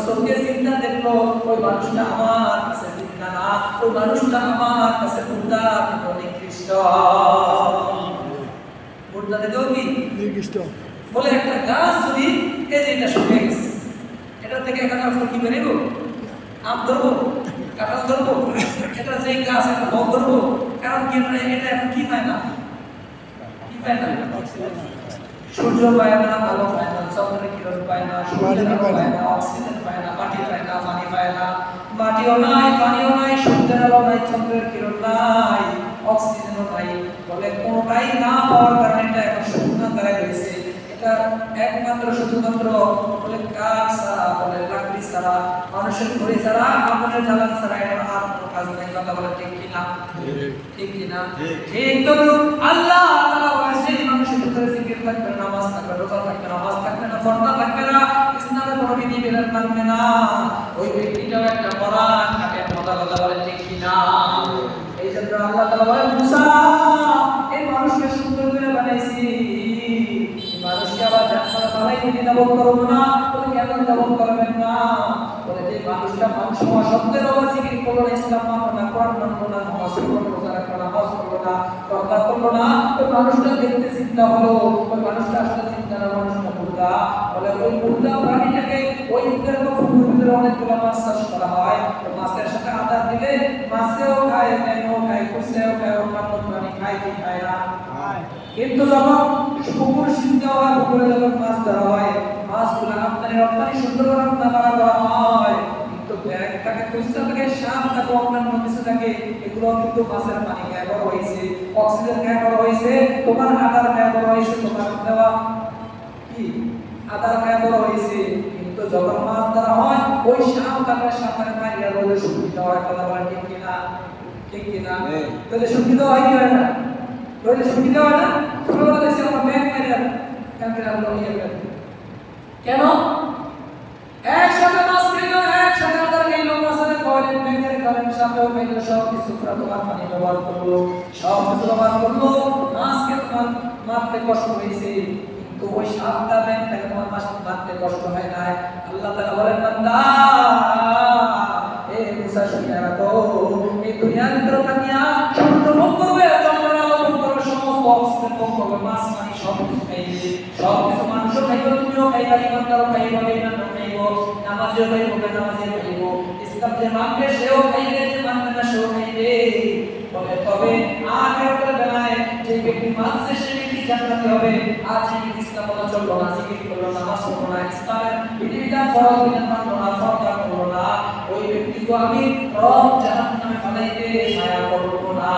চোখে চিন্তা দেখলো ওই মানুষটা আমার কাছে চিন্তা না, ওই মানুষটা আমার কাছে মুর্দা থেকে নিকৃষ্ট। মুর্দা থেকেও কি নিকৃষ্ট বলে একটা গাছ যদি এই যে এটা শুকিয়ে গেছে, এটা থেকে এখন ফল কি বেরোব? আম ধরবো, কাঁঠাল ধরবো, এটা যে গাছ একটা ফল ধরবো, কারণ কি এটা এখন কি পায় না, কি পায় না, সূর্য পায় না, আলো পায় না, চন্দ্রের কিরণ পায় না, সূর্যের আলো পায় না, অক্সিজেন পায় না, মাটি পায় না, পানি পায় না, মাটিও নাই, পানিও নাই, সূর্যের আলো নাই, চন্দ্রের কিরণ নাই, অক্সিজেনও নাই, বলে কোনটাই না পাওয়ার কারণে এটা এখন শূন্য দাঁড়ায় রয়েছে। এটা একমাত্র শুধুমাত্র বলে কাঠ ছাড়া, বলে লাকড়ি ছাড়া, মানুষের ঘড়ি ছাড়া, আগুনের জ্বালানি ছাড়া এখন আর কোনো কাজ নেই। কথা বলে ঠিক কিনা? ঠিক কিনা? ঠিক। তো আল্লাহ তাআলা বলেছে মানুষের ভিতরে জিকির থাকবে, নামাজ থাকবে, রোজা থাকবে, নামাজ থাকবে না, পর্দা থাকবে না, ইসলামের কোনো বিধি বিধান মানবে না, ওই ব্যক্তিটাও একটা পরাণ কাটে। কথা বলে ঠিক কিনা? এই জন্য আল্লাহ তাআলা বলেন মুসা এই মানুষকে সুন্দর করে বানাইছি, মানুষকে আবার জান্নাতে বানাই দিতে দাবত করবো না। বলে কেন দাবত করবেন না? বলে যে মানুষটা মানুষ হওয়া সত্ত্বেও আবার জিকির করলো না, ইসলাম মানলো না, কোরআন মানলো না, নামাজ পড়লো না, রোজা রাখলো না, হজ করলো না, পর্দা করলো না, ওই মানুষটা দেখতে চিন্তা হলো, ওই মানুষটা আসলে চিন্তা না, মানুষটা মুর্দা। বলে ওই মুর্দা প্রাণীটাকে ওই পুকুরের ভিতরে অনেকগুলো মাছ চাষ করা হয়, মাছের সাথে আদার দিলে মাছেও খায়, মেনও খায়, কুসেও খায়, অন্যান্য প্রাণী খায় কি খায় না? কিন্তু যখন পুকুর সিদ্ধ হয়, পুকুরে যখন মাছ ধরা হয়, মাছগুলো আমদানি রপ্তানি সুন্দর করে আমদানি করা হয়, কিন্তু ব্যাগটাকে কুস্তা থেকে সাপ থাকে, অন্যান্য কিছু থাকে, এগুলো কিন্তু মাছের পানি খায় বড় হয়েছে, অক্সিজেন খায় বড় হয়েছে, তোমার আদার খায় বড় হয়েছে, তোমার দেওয়া কি আদার খায় বড় হয়েছে। কিন্তু যখন মাছ ধরা হয় ওই সাপ থাকে, সাপের মাইয়া রোদে শুকিয়ে হয়। কথা বলে ঠিক কিনা? ঠিক কিনা? রোদে শুকিয়ে হয় কি হয় না? রোদে শুকিয়ে হয় না? ছোটবেলা দেখছি আমার ব্যাগ মারিয়া কালকে আমরা কেন একসাথে মাছ খেলো, একসাথে আদার খেলো, মাছের খাওয়ালেন, ব্যাগের খাওয়ালেন, সাপেও খাইলো, সব কিছু তোমার পানি ব্যবহার করলো, সব কিছু ব্যবহার করলো, মাছকে তোমার মারতে কষ্ট হয়েছে, কিন্তু ওই সাপটা ব্যাগটাকে তোমার মারতে কষ্ট হয় না। আল্লাহ তাআলা বলেন বান্দা এ মুসা শুনিয়া রাখো, এই দুনিয়ার ভিতরে থাকিয়া সমুদ্র ভোগ করবে, চন্দ্রের আলো ভোগ করবে, সমস্ত অক্সিজেন ভোগ করবে, মাছ পানি সব কিছু খাইবে, সব কিছু মানুষও খাইবে, তুমিও খাইবা, ইমানদারও খাইবা, বেঈমানও খাইবো, নামাজিও খাইবো, বেনামাজিও খাইবো, ইসলাম যে মানবে সেও খাইবে, যে মানবে না সেও খাইবে। বলে তবে আখিরাতের বেলায় যে ব্যক্তি মানছে সেই ব্যক্তি জান্নাতি হবে, আর যে ব্যক্তি ইসলাম মতো চললো না, জিকির করলো না, নামাজ পড়লো না, ইসলামের বিধিবিধান ফরজ বিধান মানলো না, পর্দা করলো না, ওই ব্যক্তিকে আমি রব জাহান্নামে ফালাইতে মায়া করব না।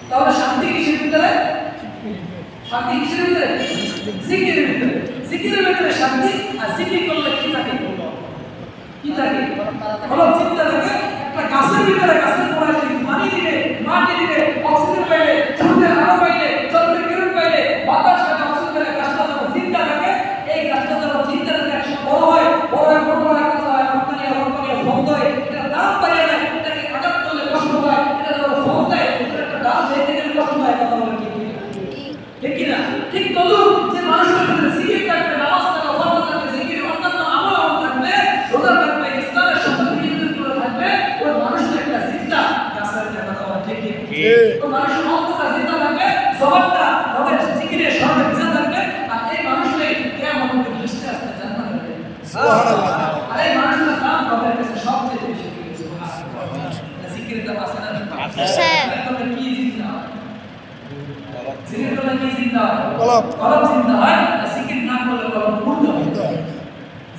তাহলে শান্তি কিসের ভিতরে? শান্তি কিসের ভিতরে? জিকিরের ভিতরে। জিকিরের ভিতরে শান্তি। আর জিকির করলে কি থাকে? কি থাকে? ভালো চিন্তা থাকে। একটা গাছের ভিতরে, গাছের গোড়ায় যদি পানি দিলে, মাটি দিলে, অক্সিজেন পাইলে, সূর্যের আলো পাইলে, চন্দ্রের কিরণ পাইলে, বাতাস পাইলে, অক্সিজেন পাইলে, গাছটা যখন চিন্তা থাকে, এই গাছটা যখন চিন্তা থাকে একসময় বড় হয়, বড় হয়, বড় হয়, বন্ধ হয়, এটা দাম পাইয়ে না, এটাকে আঘাত করলে কষ্ট হয়, এটা যখন ফল দেয়, এটা একটা ডাল ভেঙে গেলে কষ্ট হয়। কথা বলে ঠিক কিনা? ঠিক কিনা? ঠিক তদুর যে মানুষের ভিতরে জিকির থাকবে, নামাজ থাকবে, ফরজ থাকবে, জিকির অন্যান্য আমল থাকবে, রোজা থাকবে, ইসলামের সত্য বিধিগুলো থাকবে, ওই মানুষের একটা জিন্দা গাছের কথা বলে ঠিক কিনা? ওই মানুষের অন্তরটা জিন্দা থাকবে, জবানটা রবের জিকিরে স্মরণে ভিজা থাকবে, আর এই মানুষকে কিয়ামত পর্যন্ত আস্তে আস্তে জান্নাতে যাবে। সুবহানাল্লাহ। আর এই মানুষের নাম রবের কাছে সবচেয়ে বেশি সুবহানাল্লাহ। জিকিরের দাম আছে না? আছে। কি জিন্দা? জিকির করলে কি জিন্দা হয়? কলব জিন্দা হয়। আর জিকির না করলে কলব মুর্দা হয়।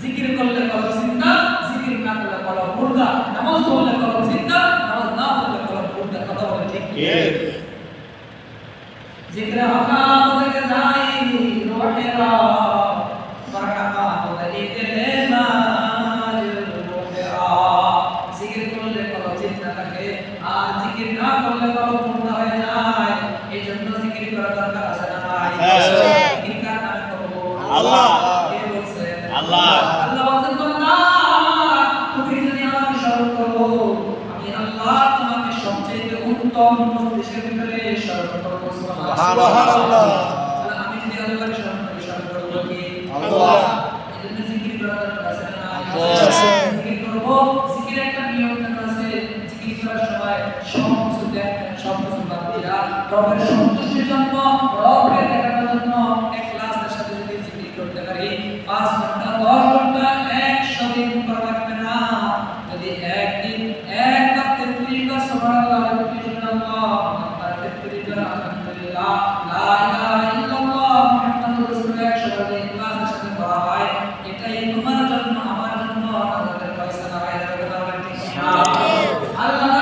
জিকির করলে কলব জিন্দা, জিকির না করলে কলব মুর্দা। নামাজ পড়লে কলব জিন্দা, নামাজ না পড়লে কলব মুর্দা। কথা বলে ঠিক কি? জিকির হকা তোদেরকে যাই রোহেরা মারহাবা তোদেরকে দেনা রোহেরা। জিকির করলে কলব জিন্দা থাকে, আর জিকির না করলে কলব মুর্দা হয়ে যায়। এই জন্য জিকির করা দরকার আছে না নাই? জিকির কার নামে করব? আল্লাহ। কে বলছেন? আল্লাহ। আল্লাহ বলেন বান্দা তুমি যদি আমাকে স্মরণ করো, আমি আল্লাহ তোমাকে সবচেয়ে উত্তম মজলিসের ভিতরে স্মরণ করব। সুবহানাল্লাহ। আমি যদি আল্লাহকে স্মরণ করি, স্মরণ করব কি? আল্লাহ। এই জন্য জিকির করা দরকার। রবের সন্তুষ্টির জন্য, রবকে দেখানোর জন্য ইখলাসের সাথে যদি জিকির করতে পারি 5 ঘন্টা 10 ঘন্টা 100 দিন করা লাগবে না। যদি একদিন একবার 33 বার সুবহানাল্লাহ 33 বার 33 বার আলহামদুলিল্লাহ লা ইলাহা ইল্লাল্লাহ মুহাম্মাদুর রাসূলুল্লাহ 100 বার ইখলাসের সাথে করা হয়, এটাই তোমার জন্য আমার জন্য আমাদের ফয়সালা হয়ে যাবে। বলবেন ঠিক না? আল্লাহ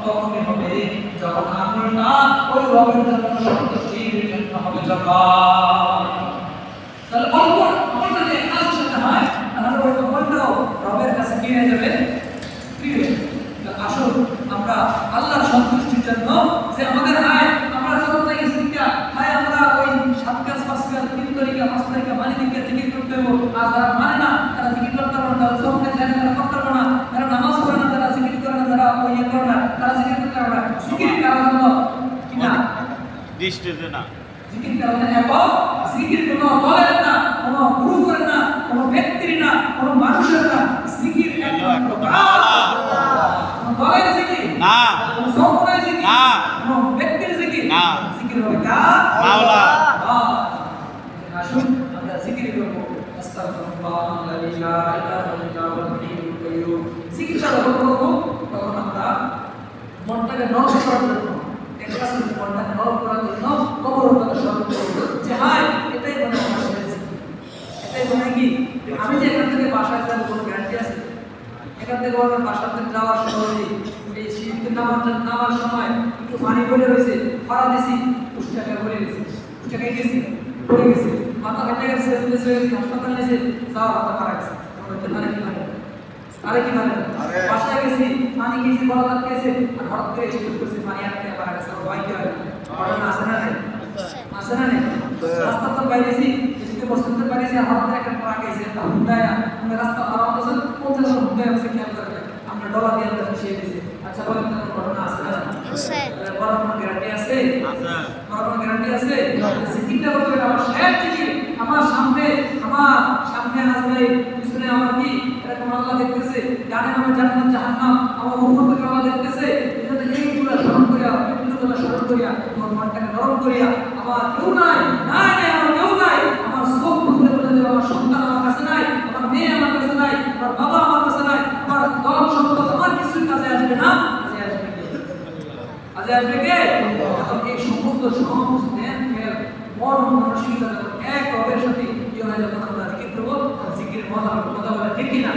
তখনই হবে যখন আমলটা ওই রবের জন্য সন্তুষ্টির জন্য হবে। যখন তাহলে আমলটা যদি ইখলাসের সাথে হয় তাহলে ওই আমলটাও রবের কাছে কি হয়ে যাবে? প্রিয়। আসুন আমরা আল্লাহর সন্তুষ্টির জন্য যে আমাদের হয় আমরা যখন থেকে শিক্ষা হয় আমরা ওই 7 কাজ 5 কাজ 3 তরিকা 5 তরিকা মানে দিকে জিকির করতে হবে। আর যারা মানে না তারা জিকির করতে পারবে না, যখন জানে তারা করতে পারবে না, তারা নামাজ পড়ে না, তারা জিকির করে না, তারা ওই ইয়ে করে না, তারা জিকির করতে পারবে না। জিকির কারণ হলো কি না দৃষ্টিতে না, জিকির কারণ একক জিকির কোনো দলের না, কোনো গ্রুপের না, কোনো ব্যক্তির না, কোনো মানুষের না। জিকির একমাত্র আল্লাহ। কোনো দলের জিকির না, কোনো সম্প্রদায়ের জিকির না, কোনো ব্যক্তির জিকির না। জিকির হবে কার? মাওলা। আসুন আমরা জিকির করব। আস্তাগফিরুল্লাহ লা ইলাহা ইল্লা হুয়াল হাইয়ুল কাইয়্যুম। জিকির যখন করব তখন আমরা মনটাকে নরম করার জন্য ইখলাসের মনটাকে নরম করার জন্য কবরের কথা স্মরণ করব যে হায় এটাই মনে হয় আমার জিকির। এটাই মনে কি আমি যে এখান থেকে বাসায় যাব কোনো গ্যারান্টি আছে? এখান থেকে আমার বাসাতে যাওয়ার সময় এই শীতে নামার সময় একটু পানি পড়ে রয়েছে, ফাড়া দিছি, পুষ্টাকা পড়ে গেছে, পুষ্টাকা গেছে পড়ে গেছে, মাথা ফেটে গেছে, হাসপাতাল নিয়েছে, যাওয়ার মাথা ফাড়া গেছে। আরে কি মানে বাসায় গেছি পানি গেছি বড় লাগ গেছে আর হঠাৎ করে এসে করছে পানি আটকে ফাড়া গেছে। ভয় কি হয়? ঘটনা আছে না নেই? আছে না নেই? রাস্তা তো বাইরেছি এসে বসতে পারিছি আর হঠাৎ একটা ট্রাক এসে তা হুন্ডায় আমরা রাস্তা পার হতেছে 50 জন হুন্ডায় আছে খেয়াল করে আমরা ডলা দিয়ে আমরা ফিশিয়ে দিয়েছি। আচ্ছা বলেন তো ঘটনা আছে না? আছে। বড় কোনো গ্যারান্টি আছে? আছে। বড় কোনো গ্যারান্টি আছে? জিকিরটা বলতে আমার শেষ জিকির আমার সামনে আসবে, পিছনে আমার কি এরকম আল্লাহ দেখতেছে, ডানে বামে জান্নাত জাহান্নাম, আমার উপর থেকে আল্লাহ দেখতেছে। এজন্য এইগুলো স্মরণ করিয়া মৃত্যুগুলো স্মরণ করিয়া আমার মনটাকে নরম করিয়া আমার কেউ নাই আমার কেউ নাই, আমার চোখ বুঝতে বলে যে আমার সন্তান আমার কাছে নাই, আমার মেয়ে আমার কাছে নাই, আমার বাবা আমার কাছে নাই, আমার দল সম্পদ আমার কিছুই কাজে আসবে না। কাজে আসবে কে? এখন এই সমস্ত জ্ঞান খেয়াল মন মানসিকতা এক রবের সাথে কি হয় যখন আমরা জিকির করবো, জিকিরের মজা বলে ঠিক কিনা?